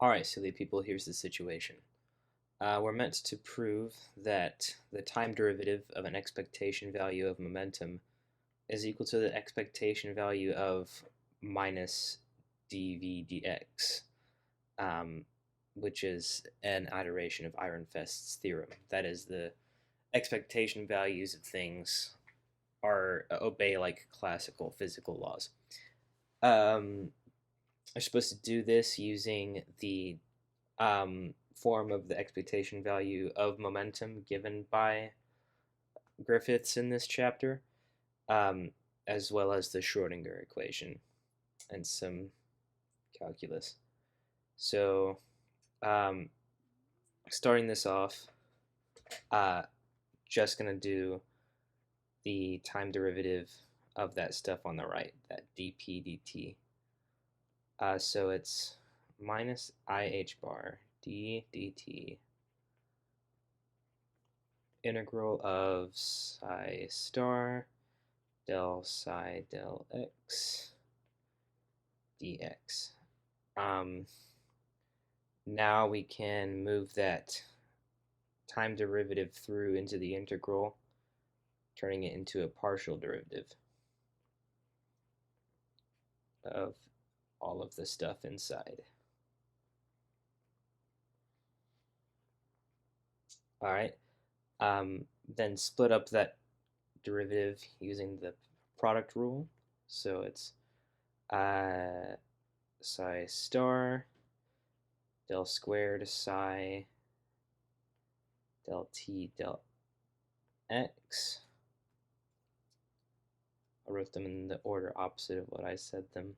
Alright, silly people, here's the situation. We're meant to prove that the time derivative of an expectation value of momentum is equal to the expectation value of minus dv dx, which is an iteration of Iron-Fest's theorem. That is, the expectation values of things obey like classical physical laws. You're supposed to do this using the form of the expectation value of momentum given by Griffiths in this chapter, um, as well as the Schrödinger equation and some calculus. So, um, starting this off, uh, just going to do the time derivative of that stuff on the right, that dp dt. So it's minus ih bar d dt integral of psi star del psi del x dx. Now we can move that time derivative through into the integral, turning it into a partial derivative of all of the stuff inside. All right. Then split up that derivative using the product rule. So it's psi star del squared psi del t del x. I wrote them in the order opposite of what I said them.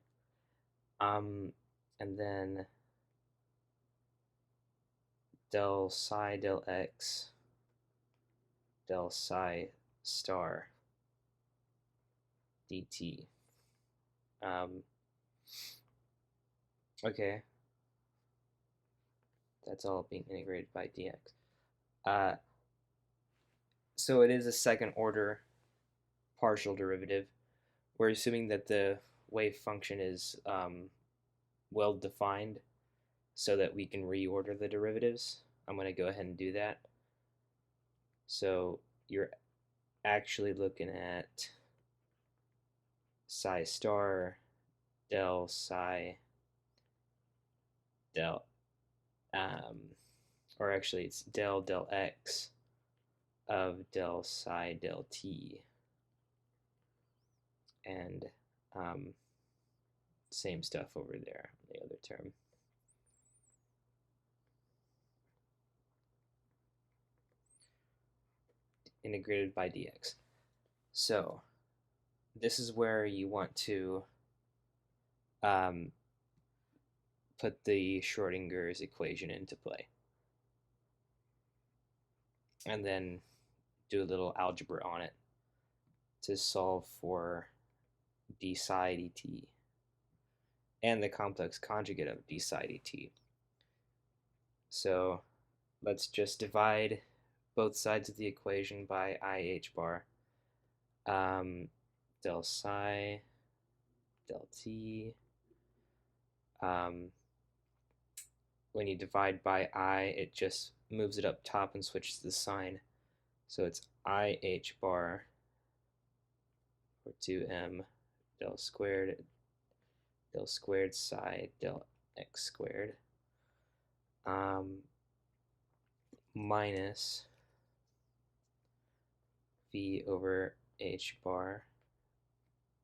And then del psi del x del psi star dt. Okay, that's all being integrated by dx. So it is a second order partial derivative. We're assuming that the wave function is well defined so that we can reorder the derivatives. I'm going to go ahead and do that. So you're actually looking at psi star del psi del, or actually it's del x of del psi del t, and same stuff over there on the other term. Integrated by dx. So this is where you want to put the Schrödinger's equation into play, and then do a little algebra on it to solve for d psi dt and the complex conjugate of d psi dt. So let's just divide both sides of the equation by ih bar. Del psi del t. When you divide by I, it just moves it up top and switches the sign. So it's ih bar or 2m del squared psi del x squared minus v over h bar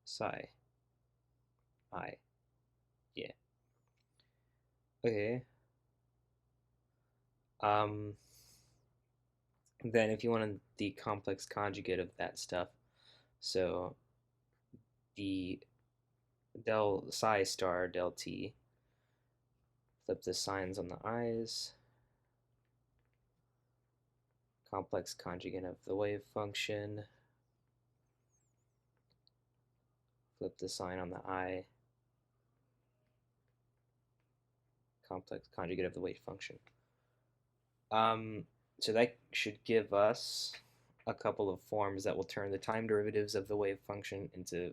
psi I. Yeah. Okay. Then if you want the complex conjugate of that stuff, so the del psi star del t, flip the signs on the i's, complex conjugate of the wave function, flip the sign on the I, complex conjugate of the wave function. So that should give us a couple of forms that will turn the time derivatives of the wave function into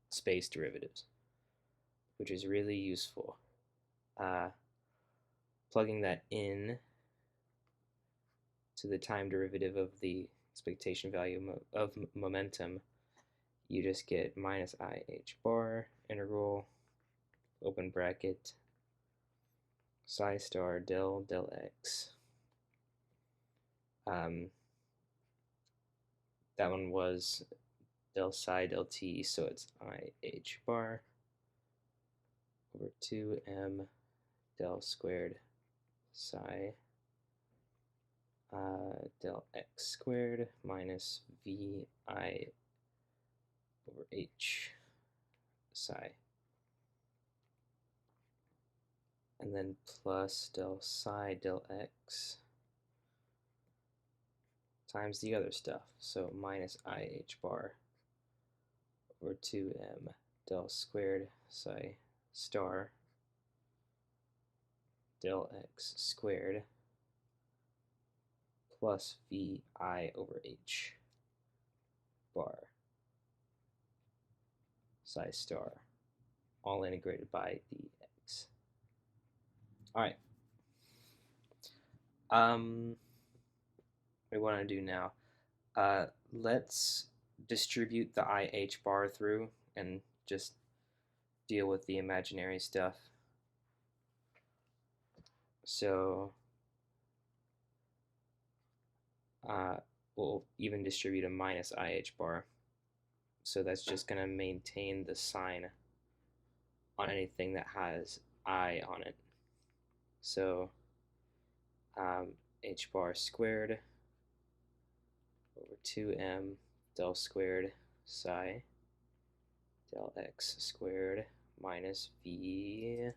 space derivatives, which is really useful. plugging that in to the time derivative of the expectation value of momentum, you just get minus IH bar integral, open bracket, psi star del x. That one was del psi del t, so it's IH bar over 2m del squared psi del x squared minus vi over h psi. And then plus del psi del x times the other stuff. So minus IH bar over 2m del squared psi star del x squared plus vi over h bar psi star, all integrated by dx. All right. What we want to do now, let's distribute the IH bar through and just deal with the imaginary stuff. So we'll even distribute a minus IH bar. So that's just going to maintain the sign on anything that has I on it. So h bar squared over 2m del squared psi del x squared minus v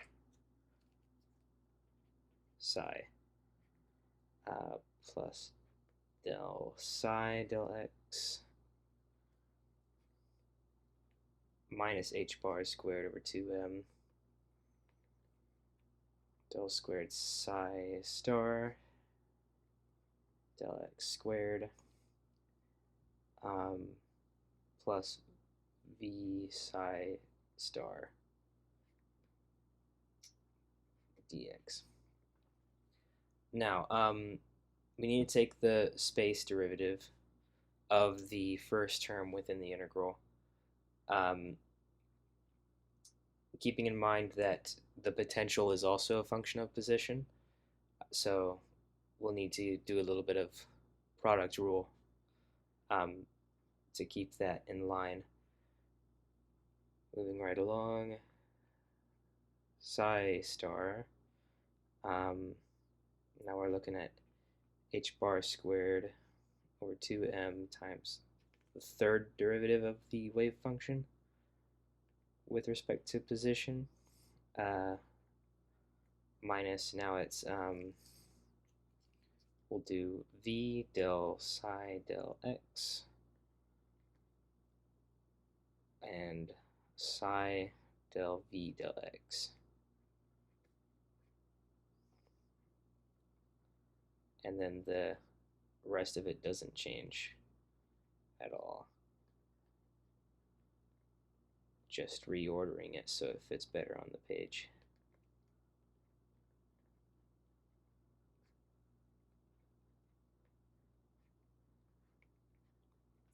psi plus del psi del x minus h bar squared over 2m del squared psi star del x squared plus v psi star dx. Now, we need to take the space derivative of the first term within the integral, keeping in mind that the potential is also a function of position, so we'll need to do a little bit of product rule to keep that in line. Moving right along, psi star, now we're looking at h bar squared over 2m times the third derivative of the wave function with respect to position, minus, now it's, we'll do v del psi del x and psi del v del x. And then the rest of it doesn't change at all. Just reordering it so it fits better on the page.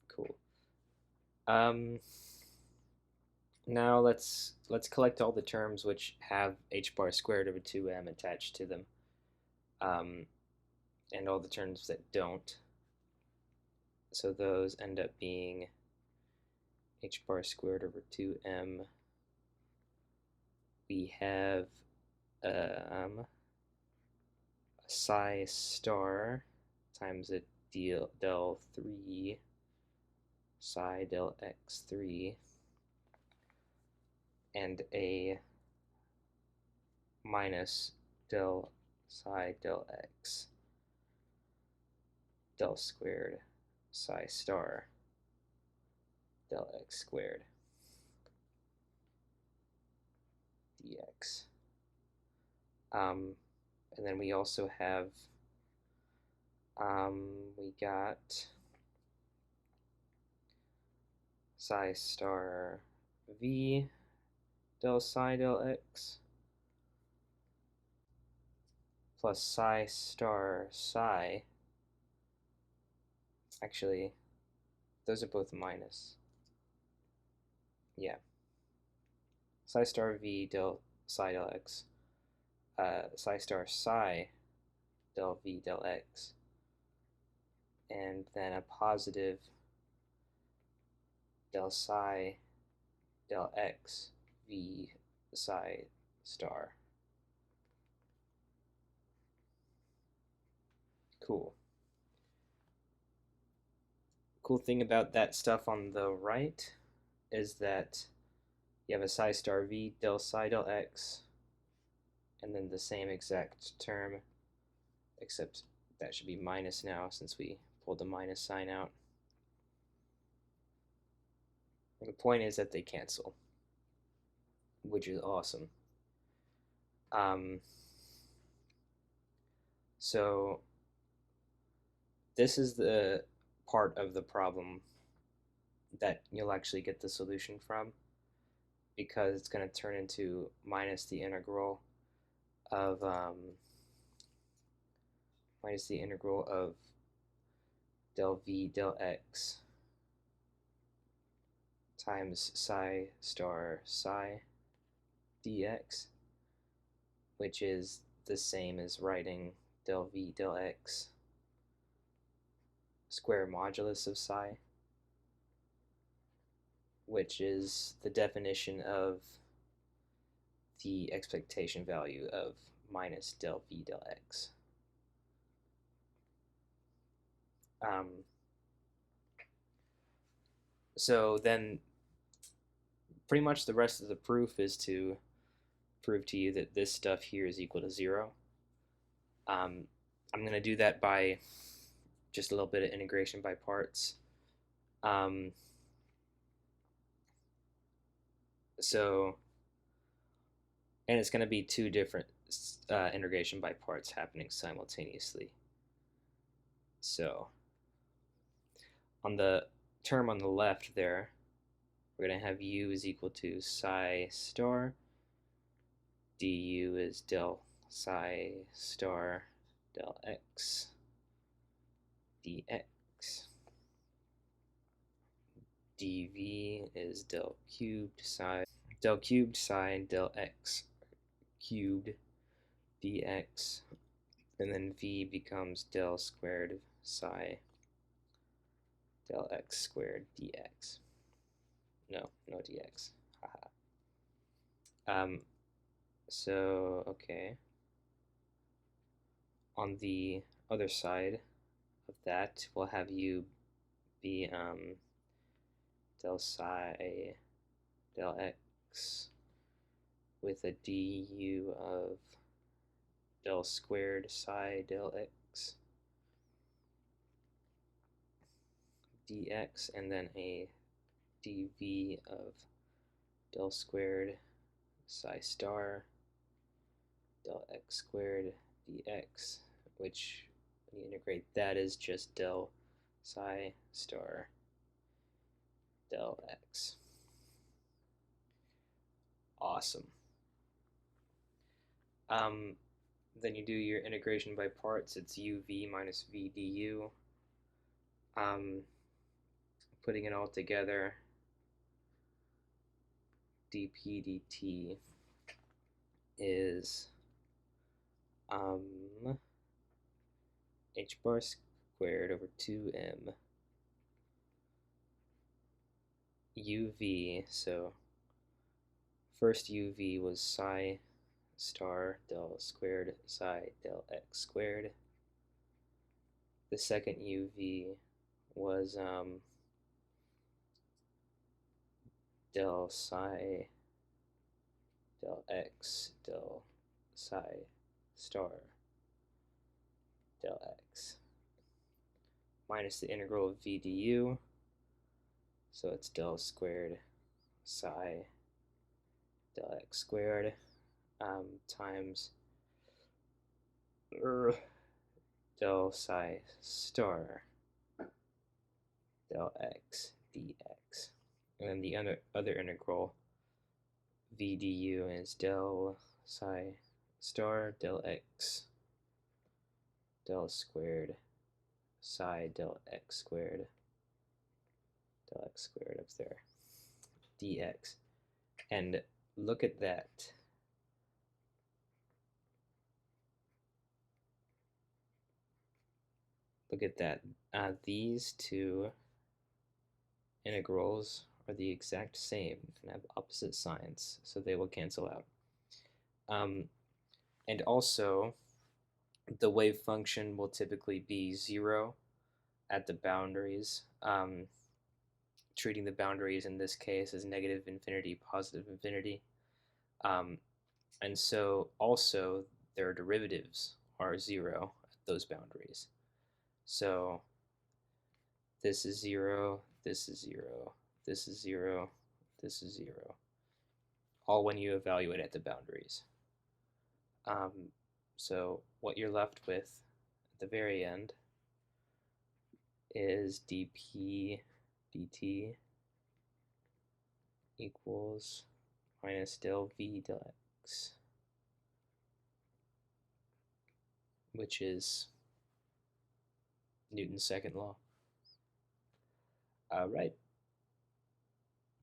Cool. Now let's collect all the terms which have h bar squared over 2m attached to them, and all the terms that don't. So those end up being h bar squared over 2m. We have a psi star times a del 3 psi del x3 and a minus del psi del x del squared psi star del x squared dx. And then we also have, we got psi star v del psi del x plus psi star psi. Actually, those are both minus. Yeah. Psi star v del psi del x. Psi star psi del v del x. And then a positive del psi del x v psi star. Cool. Cool thing about that stuff on the right is that you have a psi star v del psi del x, and then the same exact term, except that should be minus now since we pulled the minus sign out. And the point is that they cancel, which is awesome. So this is the part of the problem that you'll actually get the solution from, because it's going to turn into minus the integral of del v del x times psi star psi dx, which is the same as writing del v del x square modulus of psi, which is the definition of the expectation value of minus del v del x. So then pretty much the rest of the proof is to prove to you that this stuff here is equal to 0. I'm going to do that by just a little bit of integration by parts. So, and it's going to be two different integration by parts happening simultaneously. So, on the term on the left there, we're going to have u is equal to psi star, du is del psi star del x dx, dv is del cubed psi del x cubed dx, and then v becomes del squared psi del x squared dx. No dx. Haha. So, okay. On the other side of that, we'll have u be del psi del x with a du of del squared psi del x dx, and then a dv of del squared psi star del x squared dx, which when you integrate that is just del psi star del x. Awesome. Then you do your integration by parts. It's uv minus v du. Putting it all together, dp dt is h bar squared over 2m uv. So first uv was psi star del squared psi del x squared. The second uv was del psi del x del psi star del x minus the integral of v du, so it's del squared psi del x squared times del psi star del x dx. And then the other integral v du is del psi star del x del squared psi del x squared up there dx. And look at that. Look at that. These two integrals are the exact same and have opposite signs, so they will cancel out. And also, the wave function will typically be 0 at the boundaries, treating the boundaries in this case as negative infinity, positive infinity. And so also their derivatives are 0 at those boundaries. So this is 0, this is 0, this is 0, this is 0, all when you evaluate at the boundaries. So what you're left with at the very end is dp dt equals minus del v del x, which is Newton's second law. All right.